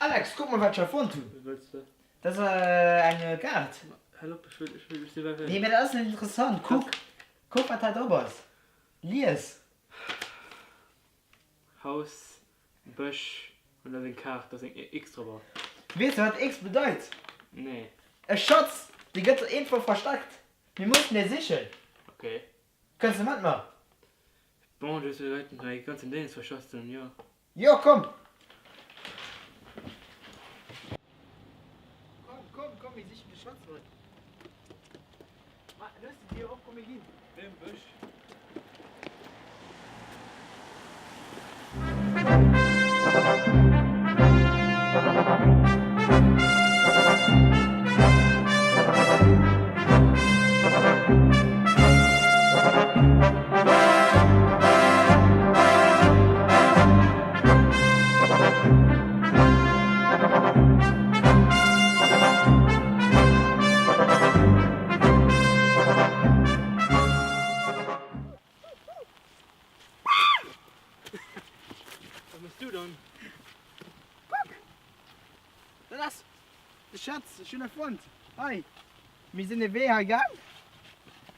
Alex, guck mal, was ich erfunden habe. Was willst du? Das ist eine Karte. Hallo, ich will dir was. Nee, mir das ist nicht interessant. Guck, was da drüber ist. Lies. Haus, Bösch und dann den Kart, das ist ein X drüber. Weißt du, was X bedeutet? Nee. Ein Schatz, die geht irgendwo versteckt. Wir mussten den sichern. Okay. Kannst du mitmachen? Bon, das ist die ganzen Dings verschossen, ja. Ja, komm. Komm, wir sichern den Schatz zurück. Löst die Tür auf, komm hier hin. Im Bösch. Was machst du dann? Das ist der Schatz, schöner Fund. Hi. Wir sind in den Weg gegangen.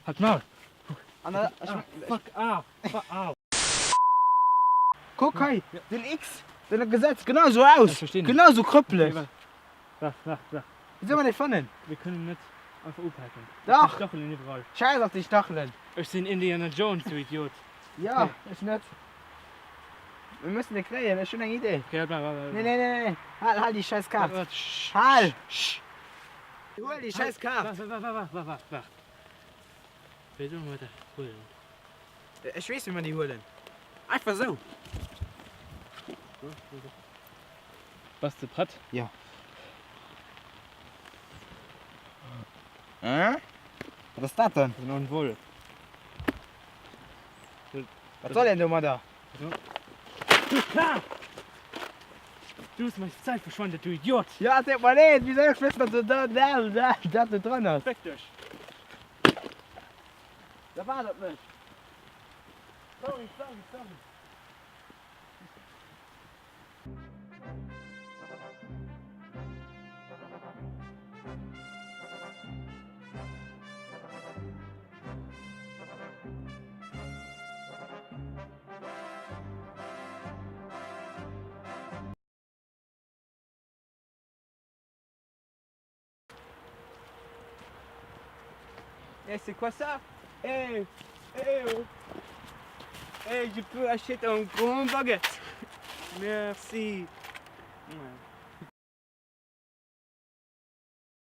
Halt mal. Fuck auf. Guck, hi, den X, den Gesetz, genau so aus. Ich verstehe nicht. Genau so krüppelig. Wach. Wie soll man nicht finden? Wir können nicht einfach aufhalten. Doch. Die Stacheln überall. Scheiß auf die Stacheln. Ich bin Indiana Jones, du Idiot. Ja, Okay. ist nett. Wir müssen den kriegen, das ist schon eine Idee. Okay, halt mal. Nee. Halt die scheiß Karte. Warte. Halt. Hol die scheiß Karte. Wach. Willst du mal das holen? Ich weiß, wie man die holen. Einfach so. Was du Pratt? Ja. Was ist das denn? Das ist noch ein Wolf. Was soll denn du mal da? Du hast meine Zeit verschwendet, du Idiot! Ja, sag mal nicht, wie soll ich wissen, dass du da drin hast? Fick dich! Da war das nicht. Sorry. Eh, c'est quoi ça? Eh, je peux acheter un grand baguette. Merci. Ouais.